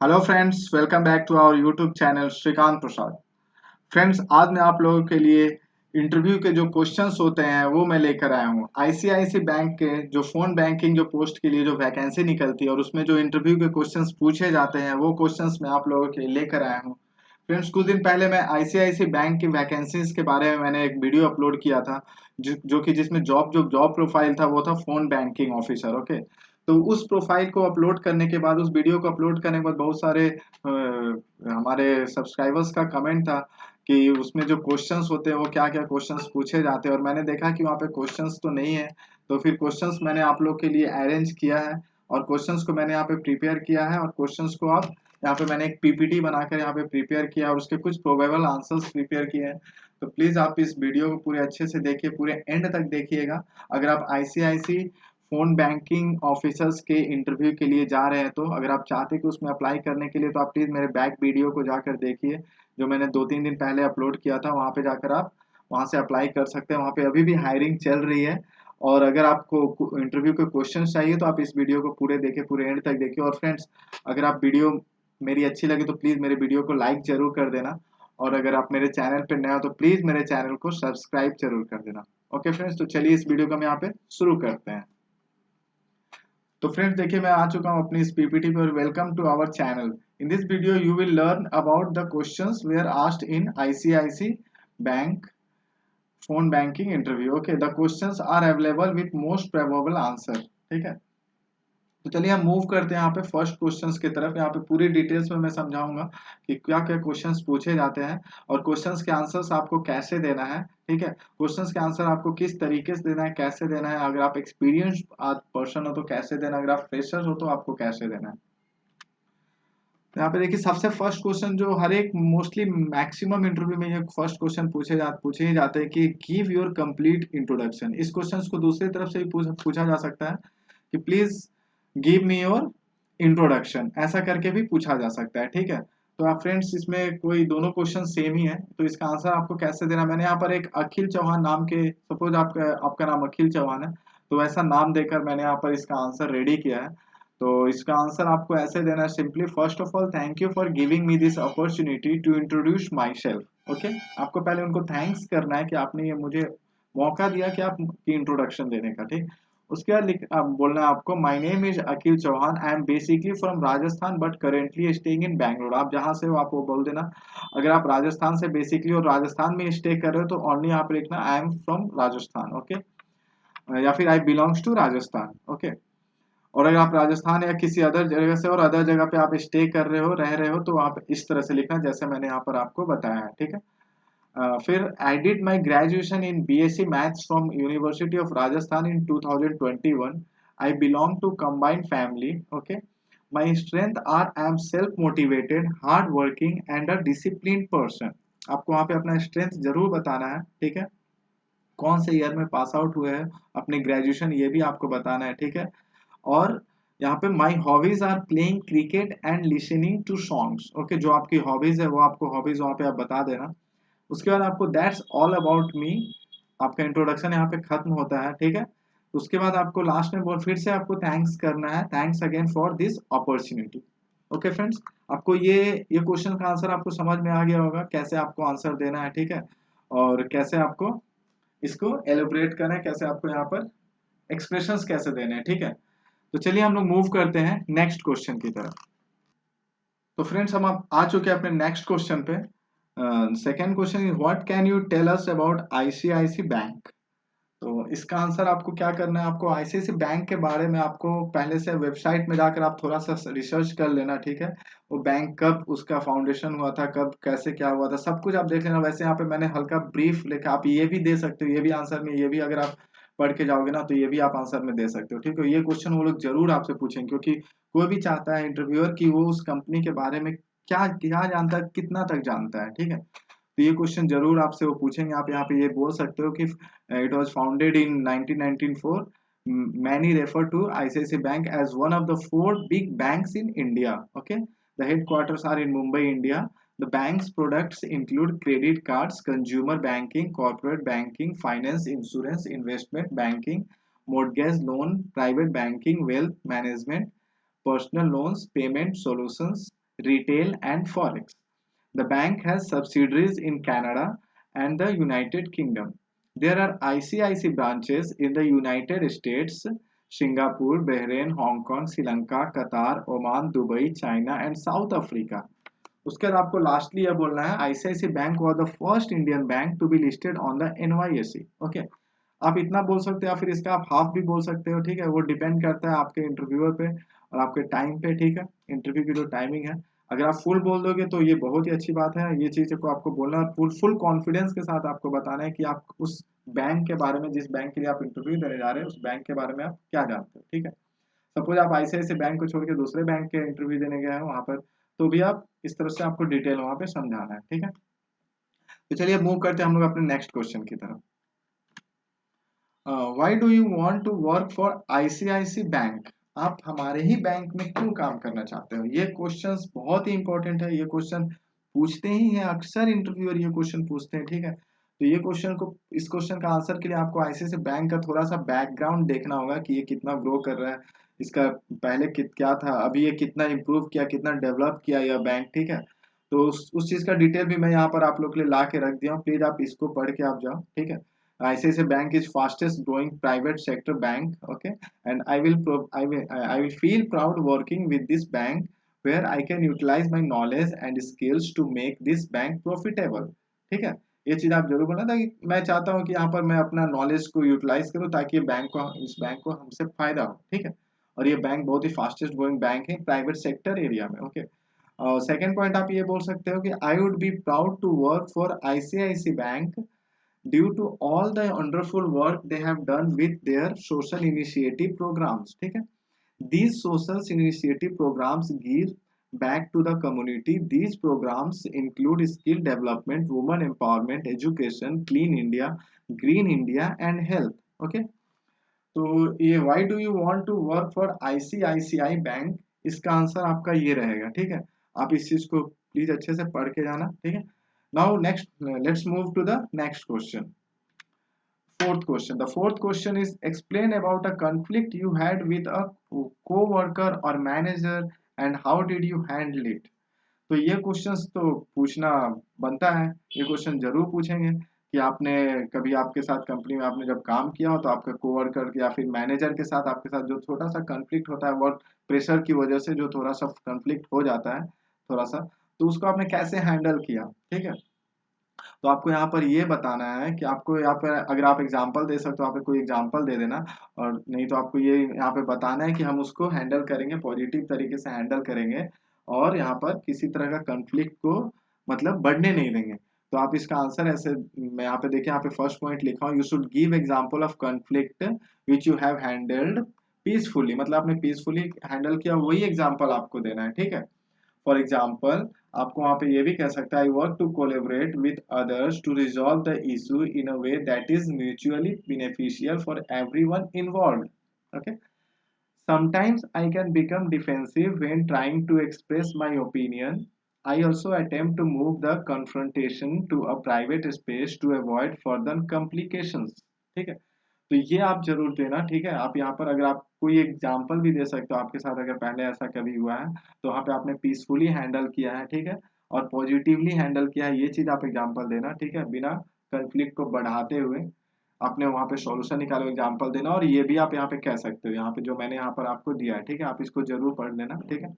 Hello friends, welcome back to our YouTube channel Shrikant Prasad. Friends, आज मैं आप लोगों के लिए इंटरव्यू के जो क्वेश्चंस होते हैं वो मैं लेकर आया हूँ। आईसीआईसी बैंक के जो फोन बैंकिंग जो पोस्ट के लिए जो वैकेंसी निकलती है और उसमें जो इंटरव्यू के क्वेश्चंस पूछे जाते हैं वो क्वेश्चंस मैं आप लोगों के लिए लेकर आया हूँ। फ्रेंड्स, कुछ दिन पहले मैं आईसीआईसी बैंक की वैकेंसीज के बारे में मैंने एक वीडियो अपलोड किया था, जो कि जिसमें जॉब प्रोफाइल था वो था फोन बैंकिंग ऑफिसर। ओके, तो उस प्रोफाइल को अपलोड करने के बाद, उस वीडियो को अपलोड करने के बाद बहुत सारे हमारे सब्सक्राइबर्स का कमेंट था कि उसमें जो क्वेश्चंस होते हैं वो क्या क्या क्वेश्चंस पूछे जाते हैं, और मैंने देखा कि वहाँ पे क्वेश्चंस तो नहीं है। तो फिर क्वेश्चंस मैंने आप लोग के लिए अरेंज किया है और क्वेश्चंस को मैंने यहाँ पे प्रिपेयर किया है, और क्वेश्चंस को आप यहाँ पे मैंने एक पीपीटी बनाकर यहाँ पे प्रिपेयर किया और उसके कुछ प्रोबेबल आंसर्स प्रिपेयर किए हैं। तो प्लीज आप इस वीडियो को पूरे अच्छे से देखिए, पूरे एंड तक देखिएगा। अगर आप आईसीआईसी फोन बैंकिंग ऑफिसर्स के इंटरव्यू के लिए जा रहे हैं, तो अगर आप चाहते हैं कि उसमें अप्लाई करने के लिए, तो आप प्लीज मेरे बैक वीडियो को जाकर देखिए, जो मैंने 2-3 दिन पहले अपलोड किया था। वहां पे जाकर आप वहां से अप्लाई कर सकते हैं। वहां पे अभी भी हायरिंग चल रही है। और अगर आपको इंटरव्यू के क्वेश्चन चाहिए तो आप इस वीडियो को पूरे देखिए, पूरे एंड तक देखिए। और फ्रेंड्स, अगर आप वीडियो मेरी अच्छी लगी तो प्लीज मेरे वीडियो को लाइक जरूर कर देना, और अगर आप मेरे चैनल पर नए हो तो प्लीज मेरे चैनल को सब्सक्राइब जरूर कर देना। ओके फ्रेंड्स, तो चलिए इस वीडियो को हम यहाँ पे शुरू करते हैं। तो फ्रेंड्स देखिए, मैं आ चुका हूँ अपनी इस पीपीटी पर। Welcome to our channel. In this video you will learn about the questions were asked in ICIC bank phone banking interview. Okay, the questions are available with most probable answer. ठीक है, तो चलिए हम move करते हैं यहाँ पे first questions की तरफ। यहाँ पे पूरी डिटेल्स में मैं समझाऊंगा कि क्या क्या क्वेश्चंस पूछे जाते हैं और क्वेश्चंस के आंसर्स आपको कैसे देना है। ठीक है, क्वेश्चंस के आंसर आपको किस तरीके से देना है, कैसे देना है। अगर आप एक्सपीरियंस पर्सन हो तो कैसे देना, अगर आप फ्रेशर हो तो आपको कैसे देना है। तो यहाँ पे देखिए, सबसे फर्स्ट क्वेश्चन जो हर एक मोस्टली मैक्सिमम इंटरव्यू में ये फर्स्ट क्वेश्चन पूछे ही जाते हैं कि गिव योर कंप्लीट इंट्रोडक्शन। इस क्वेश्चन को दूसरी तरफ से भी पूछा जा सकता है कि please give me your introduction, ऐसा करके भी पूछा जा सकता है। ठीक है, तो आप फ्रेंड्स, इसमें कोई दोनों क्वेश्चन सेम ही है, तो इसका आंसर आपको कैसे देना। मैंने यहाँ पर एक अखिल चौहान नाम के, सपोज आपका नाम अखिल चौहान है, तो वैसा नाम देकर मैंने यहाँ पर इसका आंसर रेडी किया है। तो इसका आंसर आपको ऐसे देना है, simply first of all thank you for giving me this opportunity to introduce myself. Okay, आपको पहले उनको थैंक्स करना है कि आपने ये मुझे मौका दिया कि आप की इंट्रोडक्शन देने का। ठीक, उसके बाद आप बोलना है आपको, my name is Akhil Chauhan, I am basically from Rajasthan but currently staying in Bangalore. आप जहां से हो आप वो बोल देना। अगर आप राजस्थान से बेसिकली और राजस्थान में स्टे कर रहे हो तो ओनली यहाँ पे लिखना I am from Rajasthan. Okay, या फिर आई बिलोंग्स टू राजस्थान। ओके, और अगर आप राजस्थान या किसी अदर जगह से और अदर जगह पे आप स्टे कर रहे हो, रह रहे हो, तो आप इस तरह से लिखना जैसे मैंने यहाँ पर आपको बताया है। ठीक है, फिर I did my graduation in BSc maths from university of Rajasthan in 2021। I belong to combined family. Okay, my strength are I am self motivated, hard working and a discipline person. आपको वहाँ पे अपना स्ट्रेंथ जरूर बताना है। ठीक है, कौन से ईयर में पास आउट हुए हैं, अपने ग्रेजुएशन ये भी आपको बताना है। ठीक है, और यहाँ पे my hobbies are playing cricket and listening to songs. Okay, जो आपकी हॉबीज है वो आपको हॉबीज वहाँ पे आप बता देना। उसके बाद आपको दैट्स ऑल अबाउट मी, आपका इंट्रोडक्शन यहाँ पे खत्म होता है। ठीक है, उसके बाद आपको लास्ट में फिर से आपको थैंक्स करना है, thanks again for this opportunity. Okay friends, आपको ये क्वेश्चन का आंसर आपको समझ में आ गया होगा, कैसे आपको आंसर देना है। ठीक है, और कैसे आपको इसको एलोबरेट करना है, कैसे आपको यहाँ पर एक्सप्रेशंस कैसे देने हैं। ठीक है, तो चलिए हम लोग मूव करते हैं नेक्स्ट क्वेश्चन की तरफ। तो फ्रेंड्स, हम आप आ चुके हैं अपने नेक्स्ट क्वेश्चन पे। Second question is what can you tell us about ICIC bank. तो इसका आंसर आपको क्या करना है, आपको आईसीआईसी बैंक के बारे में आपको पहले से वेबसाइट में जाकर आप थोड़ा सा रिसर्च कर लेना। ठीक है, वो बैंक कब उसका फाउंडेशन हुआ था, कब कैसे क्या हुआ था, सब कुछ आप देख लेना। वैसे यहाँ पे मैंने हल्का ब्रीफ लिखा, आप ये भी दे सकते हो, ये भी आंसर में, ये भी अगर आप पढ़ के जाओगे ना तो ये भी आप आंसर में दे सकते हो। ठीक है, ये क्वेश्चन वो लोग जरूर आपसे पूछेंगे, क्योंकि कोई भी चाहता है इंटरव्यूअर कि वो उस कंपनी के बारे में क्या क्या जानता है, कितना तक जानता है। ठीक है, तो ये क्वेश्चन जरूर आपसे वो पूछेंगे। आप यहाँ पे ये बोल सकते हो कि it was founded in 1994। Many refer to ICICI Bank as one of the four big banks in India. Okay, the headquarters are in Mumbai, India. The bank's products include credit cards, consumer banking, corporate banking, finance, insurance, investment banking, mortgage loan, private banking, wealth management, personal loans, payment solutions, retail, and forex. The bank has subsidiaries in Canada and the United Kingdom. There are ICICI branches in the United States, Singapore, Bahrain, Hong Kong, Sri Lanka, Qatar, Oman, Dubai, China, and South Africa. उसके बाद आपको lastly यह बोलना है ICIC bank was the first Indian bank to be listed on the NYSE. Okay, आप इतना बोल सकते हो या फिर इसका आप हाफ भी बोल सकते हो, ठीक है, वो डिपेंड करता है आपके इंटरव्यूअर पे और आपके टाइम पे, ठीक है, इंटरव्यू की जो टाइमिंग है। अगर आप फुल बोल दोगे तो ये बहुत ही अच्छी बात है, ये चीज़ को आपको बोलना है और फुल फुल कॉन्फिडेंस के साथ आपको बताना है कि आप उस बैंक के बारे में, जिस बैंक के लिए आप इंटरव्यू देने जा रहे हैं, उस बैंक के बारे में आप क्या जानते हो, ठीक है। सपोज आप आईसीआईसी बैंक को छोड़ के दूसरे बैंक के इंटरव्यू देने गए हैं वहां पर, तो भी आप इस तरह से आपको डिटेल वहां पे समझाना है, ठीक है। तो चलिए मूव करते हैं हम लोग अपने नेक्स्ट क्वेश्चन की तरफ। Why do you want to work for ICIC bank? आप हमारे ही बैंक में क्यों काम करना चाहते हो? ये क्वेश्चंस बहुत ही इंपॉर्टेंट है, ये क्वेश्चन पूछते ही हैं, अक्सर इंटरव्यूअर ये क्वेश्चन पूछते हैं, ठीक है। तो ये क्वेश्चन को, इस क्वेश्चन का आंसर के लिए आपको आईसीआईसी बैंक का थोड़ा सा बैकग्राउंड देखना होगा कि ये कितना ग्रो कर रहा है, इसका पहले क्या था, अभी ये कितना इम्प्रूव किया, कितना डेवलप किया यह बैंक, ठीक है। तो उस चीज का डिटेल भी मैं यहाँ पर आप लोग के लिए ला के रख दिया हूँ, प्लीज आप इसको पढ़ के आप जाओ, ठीक है। ICICI Bank is fastest growing private sector bank. Okay, and I will feel proud working with this bank where I can utilize my knowledge and skills to make this bank profitable. ठीक है, ये चीज आप जरूर बोलना था कि मैं चाहता हूँ कि यहाँ पर मैं अपना नॉलेज को यूटिलाइज करूँ ताकि इस बैंक को हमसे फायदा हो, ठीक है। और ये बैंक बहुत ही फास्टेस्ट ग्रोइंग बैंक है प्राइवेट सेक्टर एरिया में। ओके, सेकेंड पॉइंट आप ये बोल सकते हो कि I would be proud to work for ICIC bank due to all the wonderful work they have done with their social initiative programs, ठीक है। These social initiative programs give back to the community. These programs include skill development, women empowerment, education, clean India, green India, and health. Okay, तो ये why do you want to work for ICICI bank, इसका answer आपका ये रहेगा, ठीक है। आप इस चीज को प्लीज अच्छे से पढ़ के जाना, ठीक है। Now next, let's move to the next question. Fourth question. The fourth question is explain about a conflict you had with a co-worker or manager and how did you handle it? तो ये questions तो पूछना बनता है, ये question जरूर पूछेंगे कि आपने कभी आपके साथ कंपनी में आपने जब काम किया हो तो आपका कोवर्कर या फिर मैनेजर के साथ आपके साथ जो छोटा सा कंफ्लिक्ट होता है, वर्क प्रेशर की वजह से जो थोड़ा सा कंफ्लिक्ट हो जाता है थोड़ा सा, तो उसको आपने कैसे हैंडल किया, ठीक है। तो आपको यहाँ पर ये बताना है कि आपको यहाँ पर अगर आप एग्जांपल दे सकते हो, आप कोई एग्जांपल दे देना, और नहीं तो आपको ये यहाँ पे बताना है कि हम उसको हैंडल करेंगे, पॉजिटिव तरीके से हैंडल करेंगे और यहाँ पर किसी तरह का कंफ्लिक्ट को मतलब बढ़ने नहीं देंगे। तो आप इसका आंसर ऐसे, मैं यहाँ पे देखिए, यहाँ पे फर्स्ट पॉइंट लिखा हूँ, you should give example of conflict which you have handled peacefully, मतलब आपने पीसफुली हैंडल किया, वही एग्जाम्पल आपको देना है, ठीक है। फॉर एग्जाम्पल आपको वहां पे ये भी कह सकता है, I work to collaborate with others to resolve the issue in a way that is mutually beneficial for everyone involved. Okay, sometimes I can become defensive when trying to express my opinion. I also attempt to move the confrontation to a private space to avoid further complications, ठीक है। तो ये आप जरूर देना, ठीक है। आप यहाँ पर अगर आप कोई एग्जांपल भी दे सकते हो, आपके साथ अगर पहले ऐसा कभी हुआ है तो वहाँ पे आपने पीसफुली हैंडल किया है, ठीक है, और पॉजिटिवली हैंडल किया है, ये चीज आप एग्जांपल देना, ठीक है, बिना कंफ्लिक्ट को बढ़ाते हुए आपने वहाँ पे सॉल्यूशन निकालो, एग्जांपल देना। और ये भी आप यहाँ पे कह सकते हो, यहाँ पे जो मैंने यहाँ पर आपको दिया है, ठीक है, आप इसको जरूर पढ़ लेना, ठीक है।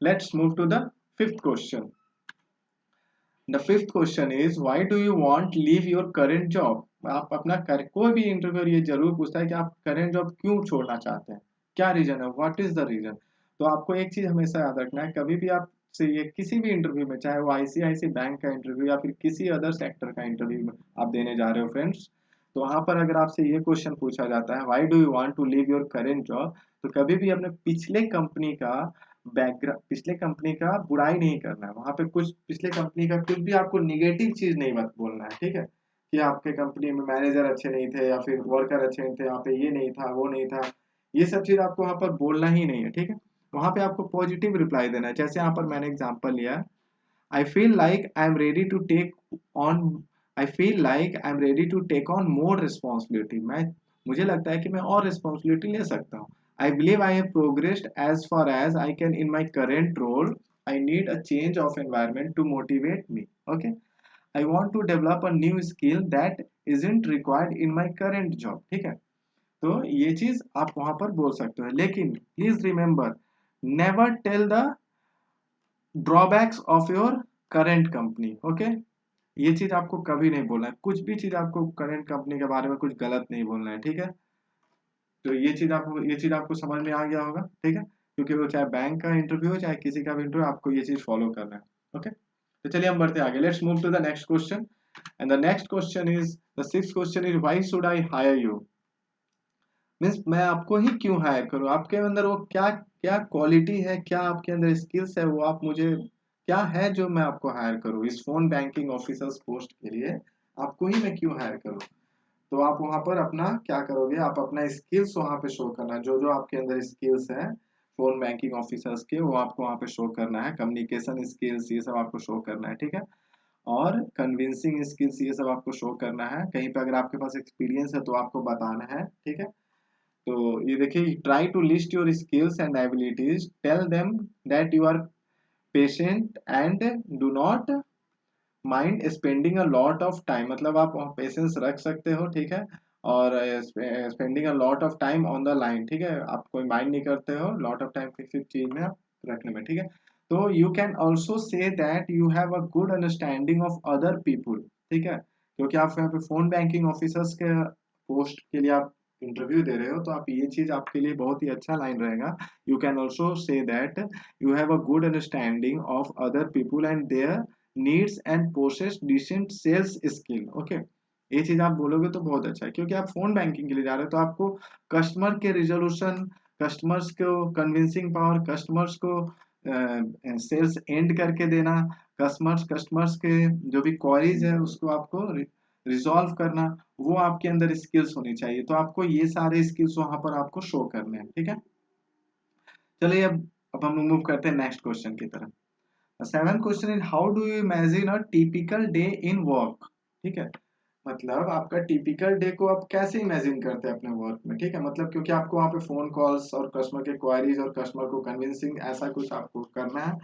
Let's move to the fifth question. The fifth question is why do you want leave your current job? आप अपना कोई भी इंटरव्यूअर ये जरूर पूछता है कि आप करेंट जॉब क्यों छोड़ना चाहते हैं, क्या रीजन है, व्हाट इज द रीजन। तो आपको एक चीज हमेशा याद रखना है, कभी भी आप से ये किसी भी इंटरव्यू में, चाहे वो आईसीआईसी बैंक का इंटरव्यू या फिर किसी अदर सेक्टर का इंटरव्यू में आप देने जा रहे हो फ्रेंड्स, तो वहां पर अगर आपसे ये क्वेश्चन पूछा जाता है why do you want to leave your current job, तो कभी भी अपने पिछले कंपनी का बैकग्राउंड, पिछले कंपनी का बुराई नहीं करना है, वहां पे कुछ पिछले कंपनी का कुछ भी आपको निगेटिव चीज नहीं मत बोलना है, ठीक है, कि आपके कंपनी में मैनेजर अच्छे नहीं थे या फिर वर्कर अच्छे नहीं थे, यहाँ पे ये नहीं था वो नहीं था, ये सब चीज आपको वहां पर बोलना ही नहीं है, ठीक है। वहां पे आपको पॉजिटिव रिप्लाई देना है, जैसे यहाँ पर मैंने एग्जांपल लिया, I feel like I am ready to take on I feel like I am ready to take on more responsibility, मैं मुझे लगता है कि मैं और रिस्पॉन्सिबिलिटी ले सकता हूँ। I believe I have progressed as far as I can in my current role. I need a change of environment to motivate me. Okay, I want to develop a new skill that isn't required in my current job. ठीक है, तो ये चीज आप वहां पर बोल सकते हो, लेकिन please remember, never tell the drawbacks of your current company. Okay, ये चीज आपको कभी नहीं बोलना है, कुछ भी चीज आपको करंट कंपनी के बारे में कुछ गलत नहीं बोलना है। ठीक है, तो ये चीज आपको समझ में आ गया होगा। ठीक है, क्योंकि वो चाहे बैंक का इंटरव्यू हो चाहे किसी का भी इंटरव्यू, आपको ये चीज फॉलो करना है। ओके, तो चलिए हम बढ़ते आगे। Let's move to the next question, and the next question is, the sixth question is, why should I hire you. Means मैं आपको ही क्यों हायर करूं, आपके अंदर वो क्या क्या क्वालिटी है, क्या आपके अंदर स्किल्स है, वो आप मुझे क्या है जो मैं आपको हायर करूं इस फोन बैंकिंग ऑफिसर्स पोस्ट के लिए, आपको ही मैं क्यों हायर करूं। तो आप वहां पर अपना क्या करोगे, आप अपना स्किल्स वहां पे शो करना, जो जो आपके अंदर स्किल्स है फोन बैंकिंग ऑफिसर्स के, वो आपको वहां पे शो करना है। कम्युनिकेशन स्किल्स ये सब आपको शो करना है। ठीक है, और कन्विंसिंग स्किल्स ये सब आपको शो करना है। कहीं पे अगर आपके पास एक्सपीरियंस है तो आपको बताना है। ठीक है, तो ये देखिए, try to list your skills and abilities, tell them that you are patient and do not mind spending a lot of time, मतलब आप पेशेंस रख सकते हो। ठीक है, और spending a lot of time on the line. ठीक है, आप कोई माइंड नहीं करते हो लॉट ऑफ टाइम किसी चीज में आप रखने में। ठीक है, तो you can also say that you have a good understanding of other people. ठीक है, क्योंकि आप यहाँ पे फोन बैंकिंग ऑफिसर्स के पोस्ट के लिए आप इंटरव्यू दे रहे हो, तो आप ये चीज आपके लिए बहुत ही अच्छा लाइन रहेगा। You can also say that you have a good understanding of other people and their needs and possess decent sales skill. Okay, ये चीज आप बोलोगे तो बहुत अच्छा है, क्योंकि आप फोन बैंकिंग के लिए जा रहे हो, तो आपको कस्टमर के रिजोल्यूशन, कस्टमर्स को कन्विंसिंग पावर, कस्टमर्स को सेल्स एंड करके देना, कस्टमर्स के जो भी क्वारीज है उसको आपको रिजॉल्व करना, वो आपके अंदर स्किल्स होनी चाहिए। तो आपको ये सारे स्किल्स वहां पर आपको शो करने हैं। ठीक है, चलिए अब हम मूव करते हैं नेक्स्ट क्वेश्चन की तरफ। Seven question is, how do you imagine a typical day in work. ठीक है, मतलब आपका टिपिकल डे को आप कैसे इमेजिन करते हैं अपने वर्क में। ठीक है, मतलब क्योंकि आपको वहाँ पे फोन कॉल्स और कस्टमर के क्वारीज और कस्टमर को कन्विंसिंग ऐसा कुछ आपको करना है,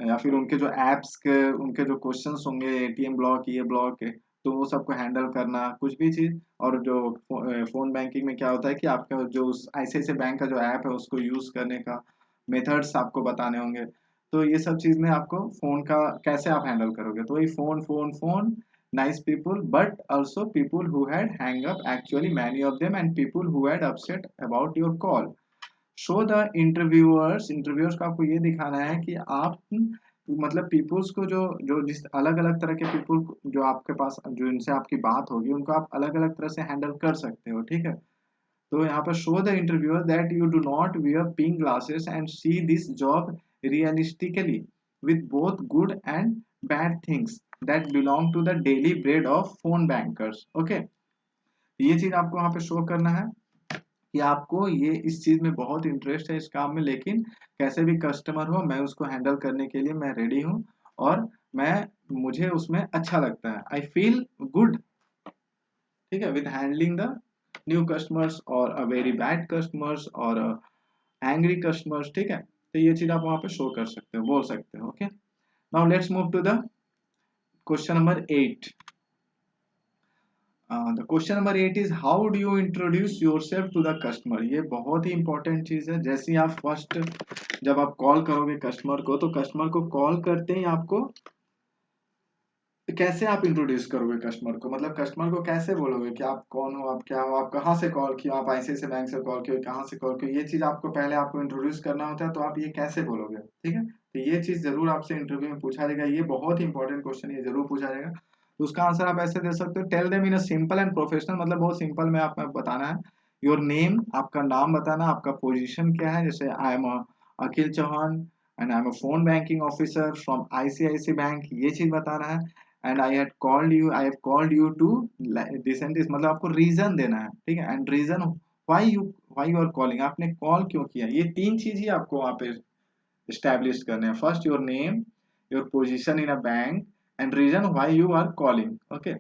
या फिर उनके जो एप्स के उनके जो क्वेश्चंस होंगे, एटीएम ब्लॉक ये ब्लॉक है, तो वो सबको हैंडल करना कुछ भी चीज। और जो फोन बैंकिंग में क्या होता है कि आपका जो आईसीआईसीआई बैंक का जो ऐप है उसको यूज करने का मेथड्स आपको बताने होंगे। तो ये सब चीज में आपको फोन का कैसे आप हैंडल करोगे, तो वही phone phone phone, nice people but also people who had hang up, actually many of them, and people who had upset about your call. Show the interviewers को आपको ये दिखाना है कि आप मतलब पीपुल्स को जो जो जिस अलग अलग तरह के पीपुल जो आपके पास जो इनसे आपकी बात होगी उनको आप अलग अलग तरह से हैंडल कर सकते हो। ठीक है, तो यहाँ पर show the interviewer that you do not wear pink glasses and see this job realistically with both good and bad things that belong to the daily bread of phone bankers. Okay, ये चीज आपको वहां पे show करना है कि आपको ये इस चीज में बहुत इंटरेस्ट है इस काम में, लेकिन कैसे भी कस्टमर हो मैं उसको हैंडल करने के लिए मैं रेडी हूँ, और मैं मुझे उसमें अच्छा लगता है, आई फील गुड। ठीक है, with handling the new customers और अ वेरी बैड कस्टमर्स और एंग्री कस्टमर्स। ठीक है, तो ये चीज आप वहां पे शो कर सकते हो, बोल सकते हो। Okay, now let's move to the question number 8। The question number 8 is, how do you introduce yourself to the customer. ये बहुत ही इंपॉर्टेंट चीज है। जैसे ही आप फर्स्ट जब आप कॉल करोगे कस्टमर को, तो कस्टमर को कॉल करते ही आपको कैसे आप इंट्रोड्यूस करोगे कस्टमर को, मतलब कस्टमर को कैसे बोलोगे कि आप कौन हो, आप क्या हो, आप कहाँ से कॉल किए, आप आईसीआईसीआई बैंक से कॉल किए, कहाँ से कॉल किए, ये चीज आपको पहले आपको इंट्रोड्यूस करना होता है। तो आप ये कैसे बोलोगे। ठीक है, तो ये चीज जरूर आपसे इंटरव्यू में पूछा जाएगा, ये बहुत ही इंपॉर्टेंट क्वेश्चन, ये जरूर पूछा जाएगा। तो उसका आंसर आप ऐसे दे सकते हो, tell them in a simple and professional, मतलब बहुत सिंपल में आप बताना है। योर नेम, आपका नाम बताना, आपका पोजीशन क्या है, जैसे I am Akhil Chauhan and I am a phone banking officer from ICICI bank, ये चीज बताना है। And I have called you to this and this, मतलब आपको रीजन देना है। ठीक है, and reason why you are calling, आपने कॉल क्यों किया, ये तीन चीज ही आपको वहां पे स्टैब्लिश करने हैं। First your name, your position in a bank, and reason why you are calling. Okay,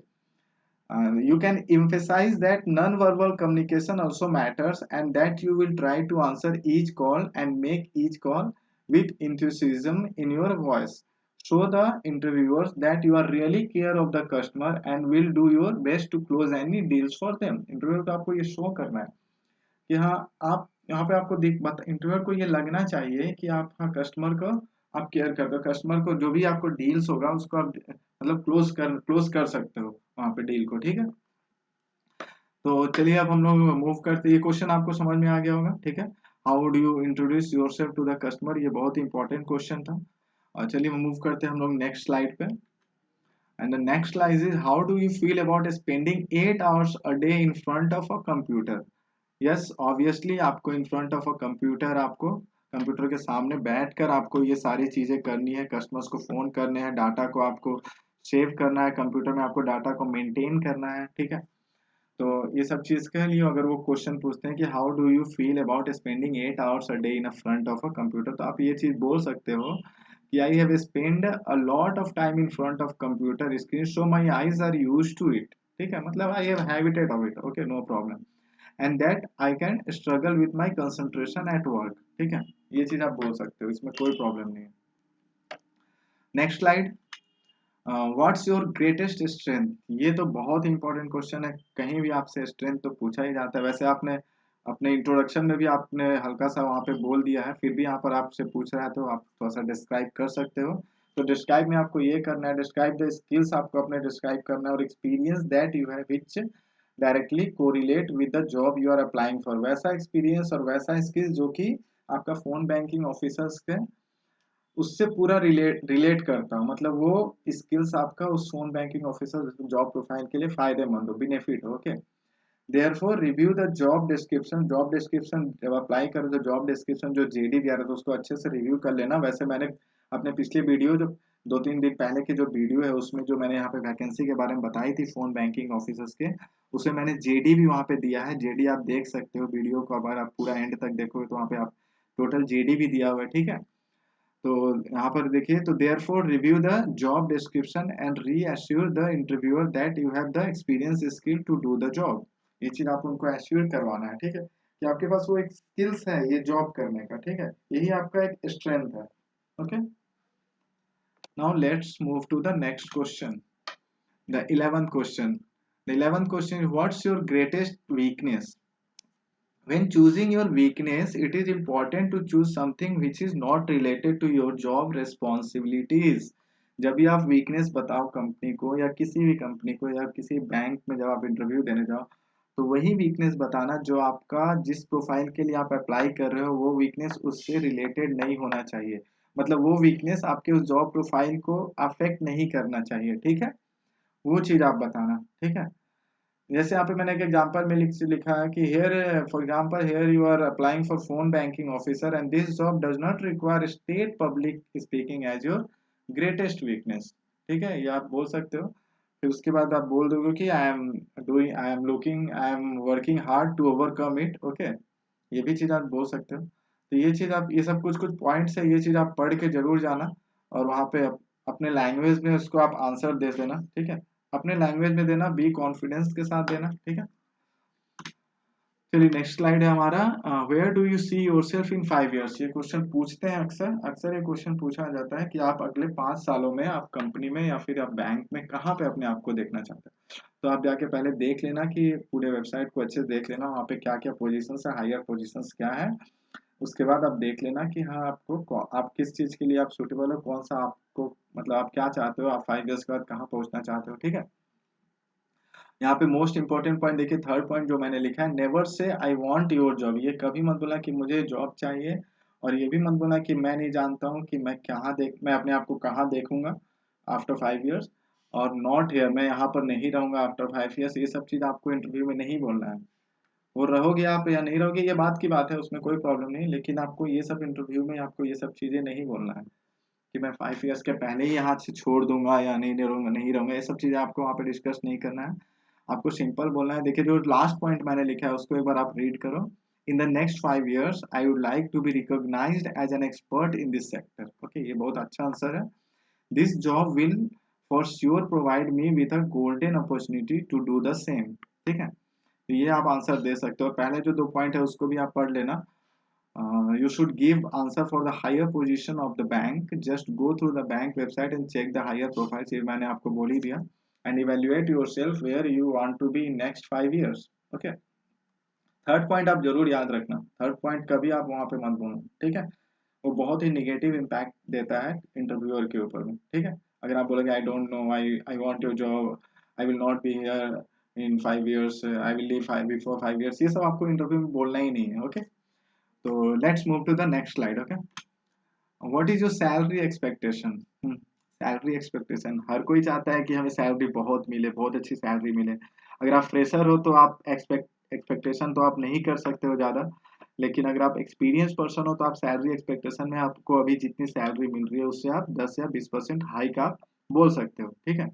you can emphasize that non-verbal communication also matters and that you will try to answer each call and make each call with enthusiasm in your voice. Show the interviewers that you are really care of the customer and will do your best to close any deals for them. Interview को आपको ये show करना है कि हाँ, आप यहाँ पे आपको इंटरव्यूअर को ये लगना चाहिए कि आप हाँ कस्टमर को आप केयर करते हो, कस्टमर को जो भी आपको डील्स होगा उसको आप मतलब क्लोज कर सकते हो वहाँ पे डील को, ठीक है। तो चलिए अब हम लोग मूव करते हैं, ये क्वेश्चन आपको समझ में आ गया होगा, ठीक है। How do you introduce yourself to the customer, ये बहुत ही इंपॉर्टेंट क्वेश्चन था। और चलिए मूव करते हैं हम लोग नेक्स्ट स्लाइड पे। And the next slide is how do you feel about spending 8 hours a day in front of a computer। Yes obviously आपको in front of a computer, आपको कंप्यूटर के सामने बैठकर आपको ये सारी चीजें करनी है, कस्टमर्स को फोन करने हैं, डाटा को आपको सेव करना है कंप्यूटर में, आपको डाटा को मेंटेन करना है, ठीक है। तो ये सब चीज के लिए अगर वो क्वेश्चन पूछते हैं कि how do you feel about spending 8 hours a day in a front of a computer, तो आप ये चीज बोल सकते हो कि I have spend a lot of time in front of computer screen so my eyes are use to it, ठीक है, मतलब I have habited of it, okay no problem, and that I can struggle with my concentration at work, ठीक है, ये चीज आप बोल सकते हो, इसमें कोई प्रॉब्लम नहीं है। Next slide, what's your greatest strength, ये तो बहुत इंपॉर्टेंट क्वेश्चन है, कहीं भी आपसे स्ट्रेंथ तो पूछा ही जाता है। वैसे आपने अपने इंट्रोडक्शन में भी आपने हल्का सा वहाँ पे बोल दिया है, फिर भी यहाँ पर आपसे पूछ रहा है तो आप थोड़ा सा डिस्क्राइब कर सकते हो। तो डिस्क्राइब में आपको ये करना है, डिस्क्राइब द स्किल्स आपको अपने डिस्क्राइब करना है, और experience that you have which directly correlate with the job you are applying for, वैसा एक्सपीरियंस और वैसा स्किल्स जो कि आपका फोन बैंकिंग ऑफिसर्स के उससे पूरा रिलेट करता हूँ, मतलब वो स्किल्स आपका उस phone banking officer job profile के लिए फायदेमंद हो, बेनिफिट हो, okay. Therefore review the job description, job description जब अप्लाई करो तो जॉब डिस्क्रिप्शन जो जेडी दिया रहता है उसको अच्छे से रिव्यू कर लेना। वैसे मैंने अपने पिछले वीडियो जो 2-3 दिन पहले की जो वीडियो है उसमें जो मैंने यहाँ पे वैकेंसी के बारे में बताई थी फोन बैंकिंग ऑफिसर्स के, उसे मैंने जेडी भी वहाँ पे दिया है, जेडी आप देख सकते हो वीडियो को, अगर आप पूरा एंड तक देखोगे तो वहाँ पे आप टोटल जेडी भी दिया हुआ है, ठीक है। तो यहाँ पर देखिए, तो therefore review the job description and reassure the interviewer that you have the experience skill to do the job, ये चीज आप उनको एश्योर करवाना है, ठीक है, कि आपके पास वो एक स्किल्स है ये जॉब करने का, ठीक है, यही आपका एक स्ट्रेंथ है, okay. Now let's move to the next question, the 11th question. The 11th question is what's your greatest weakness. When choosing your weakness, it is important to choose something which is not related to your job responsibilities। जब भी आप weakness बताओ company को या किसी भी company को या किसी बैंक में जब आप इंटरव्यू देने जाओ, तो वही वीकनेस बताना जो आपका जिस प्रोफाइल के लिए आप अप्लाई कर रहे हो वो वीकनेस उससे रिलेटेड नहीं होना चाहिए, मतलब वो वीकनेस आपके उस जॉब प्रोफाइल को अफेक्ट नहीं करना चाहिए, ठीक है, वो चीज आप बताना, ठीक है। जैसे यहाँ पे मैंने एक एग्जांपल में लिखा है कि here for example here you are applying for phone banking officer and this job does not require state public speaking as your greatest weakness, ठीक है, ये आप बोल सकते हो। फिर उसके बाद आप बोल दोगे कि I am working hard to overcome it, okay, ये भी चीज आप बोल सकते हो। तो ये चीज आप, ये सब कुछ कुछ पॉइंट्स है, ये चीज आप पढ़ के जरूर जाना, और वहाँ पे अपने लैंग्वेज में उसको आप आंसर दे देना, ठीक है, अपने लैंग्वेज में देना, बी कॉन्फिडेंस के साथ देना, ठीक है। चलिए नेक्स्ट स्लाइड है हमारा, where do you see yourself in 5 years, ये क्वेश्चन पूछते हैं अक्सर, अक्सर ये क्वेश्चन पूछा जाता है कि आप अगले 5 सालों में आप कंपनी में या फिर आप बैंक में कहाँ पे अपने आप को देखना चाहते हैं। तो आप जाके पहले देख लेना कि पूरे वेबसाइट को अच्छे से देख लेना, वहाँ पे क्या क्या पोजीशन है, हायर पोजीशन क्या है, उसके बाद आप देख लेना कि हाँ आप किस चीज के लिए आप सुटेबल हो, कौन सा आपको मतलब आप क्या चाहते हो, आप 5 years के बाद कहाँ पहुंचना चाहते हो, ठीक है। यहाँ पे मोस्ट इंपॉर्टेंट पॉइंट देखिए, थर्ड पॉइंट जो मैंने लिखा है, never say I want your job, ये कभी मत बोलना कि मुझे जॉब चाहिए, और ये भी मत बोलना कि मैं नहीं जानता हूँ कि मैं अपने आप को कहाँ देखूंगा आफ्टर 5 years, और नॉट हेयर, मैं यहाँ पर नहीं रहूंगा आफ्टर 5 years, ये सब चीज आपको इंटरव्यू में नहीं बोलना है। वो रहोगे आप या नहीं रहोगे ये बात की बात है, उसमें कोई प्रॉब्लम नहीं, लेकिन आपको ये सब इंटरव्यू में आपको ये सब चीजें नहीं बोलना है कि मैं 5 years के पहले ही यहाँ से छोड़ दूंगा या नहीं रहूंगा, ये सब चीजें आपको वहाँ पे डिस्कस नहीं करना है। आपको सिंपल बोलना है। देखिए जो लास्ट पॉइंट मैंने लिखा है उसको एक बार आप रीड करो, in the next 5 years I would like to be recognised as an expert in this sector, okay, ये बहुत अच्छा आंसर है। This job will for sure provide me with a golden opportunity to do the same, ठीक है, तो ये आप answer दे सकते हो। पहले जो 2 पॉइंट है उसको भी आप पढ़ लेना, You should give answer for the higher position of the bank. Just go through the bank website and check the higher profiles. ये मैंने आपको बोल ही दिया. And evaluate yourself where you want to be in next 5 years. Okay. Third point आप जरूर याद रखना. Third point कभी आप वहां पे मत बोलना. ठीक है. वो बहुत ही निगेटिव इम्पैक्ट देता है इंटरव्यूअर के ऊपर में. ठीक है. अगर आप बोलोगे I don't know, I want your job, I will not be here in 5 years, I will leave before 5 years, ये सब आपको इंटरव्यू में बोलना ही नहीं है. ओके. तो let's move to the next slide. Okay. What is your salary expectation? Salary expectation हर कोई चाहता है कि हमें सैलरी बहुत मिले, बहुत अच्छी सैलरी मिले. अगर आप फ्रेशर हो तो आप एक्सपेक्टेशन तो आप नहीं कर सकते हो ज़्यादा. लेकिन अगर आप एक्सपीरियंस पर्सन हो तो आप सैलरी एक्सपेक्टेशन में आपको अभी जितनी सैलरी मिल रही है उससे आप 10 या 20% हाइक आप बोल सकते हो. ठीक है.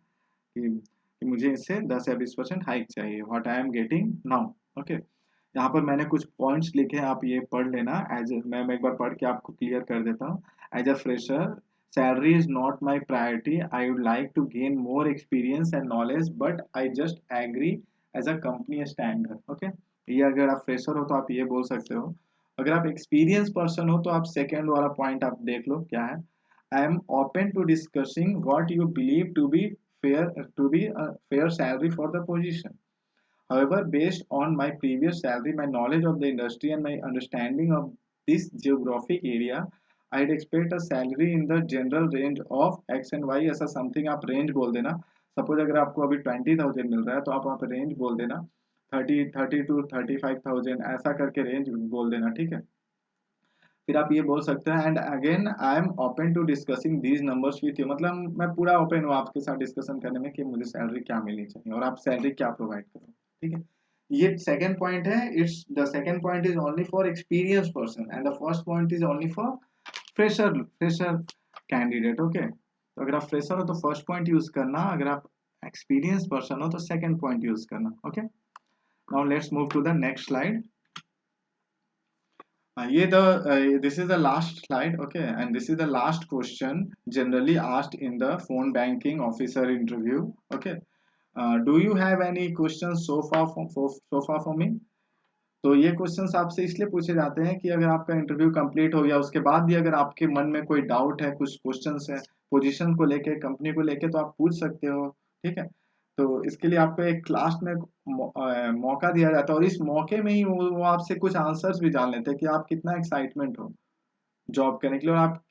कि मुझे इससे 10 या 20% हाइक चाहिए. What I am getting now. Okay. यहाँ पर मैंने कुछ पॉइंट्स लिखे हैं, आप ये पढ़ लेना. मैं एक बार पढ़ के आपको क्लियर कर देता हूँ. As a fresher, salary is not my priority. I would like to gain more experience and knowledge, but I just agree as a company standard. Okay. ये अगर आप फ्रेशर हो तो आप ये बोल सकते हो. अगर आप एक्सपीरियंस पर्सन हो तो आप सेकेंड वाला पॉइंट आप देख लो क्या है. I am open to discussing what you believe to be fair salary for the position. However, based on my previous salary, my knowledge of the industry and my understanding of this geographic area, I'd expect a salary in the general range of X and Y. ऐसा something आप range बोल देना. Suppose अगर आपको अभी 20,000 मिल रहा है तो आप रेंज बोल देना 30 to 35,000, ऐसा करके रेंज बोल देना. ठीक है. फिर आप ये बोल सकते हैं and again I am open to discussing these numbers with you. मतलब मैं पूरा ओपन हूँ आपके साथ डिस्कशन करने में कि मुझे सैलरी क्या मिलनी चाहिए और आप सैलरी क्या प्रोवाइड करो. ठीक है. ये सेकंड पॉइंट है. It's the second point is only for experience person and the first point is only for fresher candidate. Okay. तो अगर आप फ्रेशर हो तो फर्स्ट पॉइंट यूज करना, अगर आप एक्सपीरियंस पर्सन हो तो सेकंड पॉइंट यूज करना. Okay. Now let's move to the next slide. This is the last slide. Okay, and this is the last question generally asked in the phone banking officer interview. Okay. Do you have any questions so far for me? तो ये questions आपसे इसलिए पूछे जाते हैं कि अगर आपका इंटरव्यू कंप्लीट हो गया उसके बाद भी अगर आपके मन में कोई डाउट है, कुछ क्वेश्चंस है पोजीशन को लेके, कंपनी को लेके, तो आप पूछ सकते हो. ठीक है. तो इसके लिए आपको एक लास्ट में मौका दिया जाता है और इस मौके में ही वो आपसे कुछ आंसर्स भी जान लेते हैं कि आप कितना एक्साइटमेंट हो जॉब करने के लिए और आप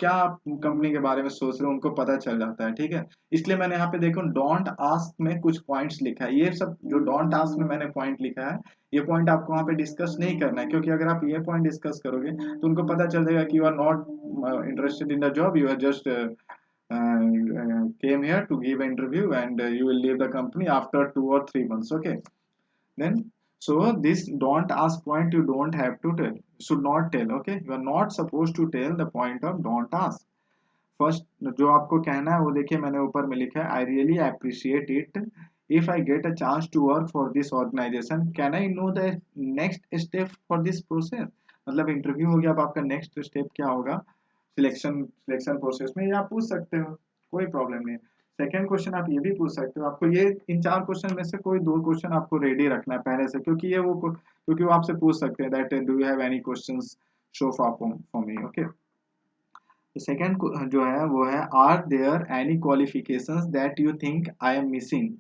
क्या आप कंपनी के बारे में सोच रहे हो उनको पता चल जाता है. ठीक है. इसलिए मैंने यहाँ पे देखो डोंट आस्क में कुछ पॉइंट्स लिखा है. ये सब जो डोंट आस्क में मैंने पॉइंट लिखा है ये पॉइंट आपको वहाँ पे डिस्कस नहीं करना है, क्योंकि अगर आप ये पॉइंट डिस्कस करोगे तो उनको पता चल जाएगा कि you are not interested in the job, you are just came here to give an interview and you will leave the company after 2 or 3 months. Okay. Then so this don't ask point you don't have to tell, should not tell. Okay. You are not supposed to tell the point of don't ask. First जो आपको कहना है वो देखिए मैंने ऊपर में लिखा है. I really appreciate it if I get a chance to work for this organisation. Can I know the next step for this process. मतलब इंटरव्यू हो गया, अब आपका नेक्स्ट स्टेप क्या होगा सिलेक्शन प्रोसेस में, ये आप पूछ सकते हो. कोई प्रॉब्लम नहीं है. सेकेंड क्वेश्चन आप ये भी पूछ सकते हो. आपको ये इन 4 क्वेश्चन में से कोई 2 क्वेश्चन आपको रेडी रखना है पहले से, क्योंकि वो आपसे पूछ सकते हैं that do you have any questions show for me. Okay. तो सेकंड जो है वो है are there any qualifications that you think I am missing.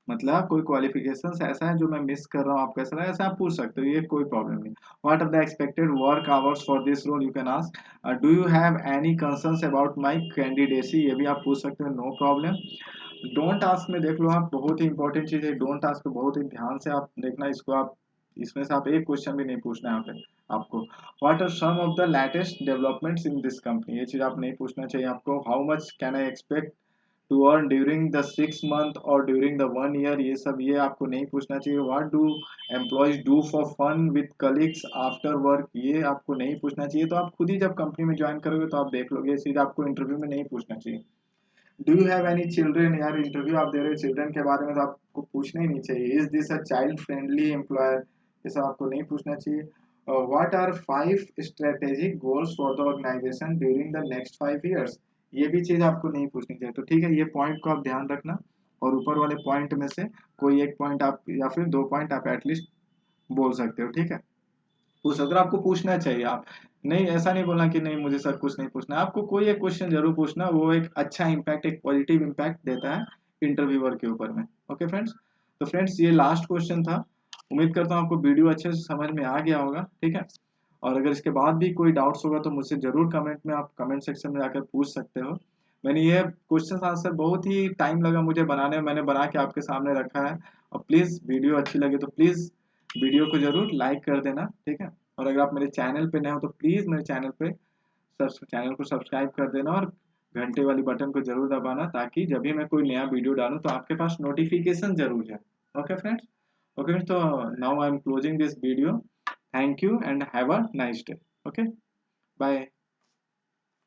मतलब कोई क्वालिफिकेशंस ऐसा है जो मैं मिस कर रहा हूँ, आप कैसा है ऐसा आप पूछ सकते हो, ये कोई प्रॉब्लम नहीं. What are the expected work hours for this role, you can ask. Do you have any concerns about my candidacy, ये भी आप पूछ सकते हो, नो प्रॉब्लम. डोंट आस्क में देख लो आप, बहुत ही इंपॉर्टेंट चीज है. डोंट आस्क को बहुत ही ध्यान से आप देखना, इसको आप इसमें से आप एक क्वेश्चन भी नहीं पूछना है यहाँ पे आपको. What are some of the latest developments in this company, ये चीज आप नहीं पूछना चाहिए आपको. How much can I expect to earn during the 6 month और ड्यूरिंग द 1 year, ये सब ये आपको नहीं पूछना चाहिए. What do employees do for fun with colleagues after work, ये आपको नहीं पूछना चाहिए. तो आप खुद ही जब कंपनी में ज्वाइन करोगे तो आप देख लोगे, ये चीज आपको इंटरव्यू में नहीं पूछना चाहिए. Do you have any children, यार इंटरव्यू आप दे रहे हो चिल्ड्रन के बारे में तो आपको पूछना ही नहीं चाहिए. Is this a child friendly employer, ये सब आपको नहीं पूछना चाहिए. What are 5 strategic goals for the organisation during the next 5 years, ये भी चीज आपको नहीं पूछनी चाहिए. तो ठीक है, ये पॉइंट को आप ध्यान रखना और ऊपर वाले पॉइंट में से कोई एक पॉइंट आप या फिर 2 पॉइंट आप एटलीस्ट बोल सकते हो. ठीक है. पूछ अगर आपको पूछना चाहिए, आप नहीं, ऐसा नहीं बोलना कि नहीं मुझे सर कुछ नहीं पूछना, आपको कोई एक क्वेश्चन जरूर पूछना, वो एक अच्छा इम्पैक्ट, एक पॉजिटिव इम्पैक्ट देता है इंटरव्यूअर के ऊपर में। ओके फ्रेंड्स, तो फ्रेंड्स ये लास्ट क्वेश्चन था। उम्मीद करता हूँ आपको वीडियो अच्छे से समझ में आ गया होगा, ठीक है। और अगर इसके बाद भी कोई डाउट्स होगा तो मुझसे जरूर कमेंट में, आप कमेंट सेक्शन में जाकर पूछ सकते हो। मैंने ये क्वेश्चन आंसर बहुत ही टाइम लगा मुझे बनाने में, मैंने बना के आपके सामने रखा है। और प्लीज़ वीडियो अच्छी लगे तो प्लीज़ वीडियो को जरूर लाइक कर देना, ठीक है। और अगर आप मेरे चैनल पे नए हो तो प्लीज़ मेरे चैनल को सब्सक्राइब कर देना, और घंटे वाली बटन को जरूर दबाना, ताकि जब भी मैं कोई नया वीडियो डालूं तो आपके पास नोटिफिकेशन जरूर जाए। ओके फ्रेंड्स, ओके फ्रेंड्स, तो now I am closing this video. Thank you and have a nice day. Okay, bye.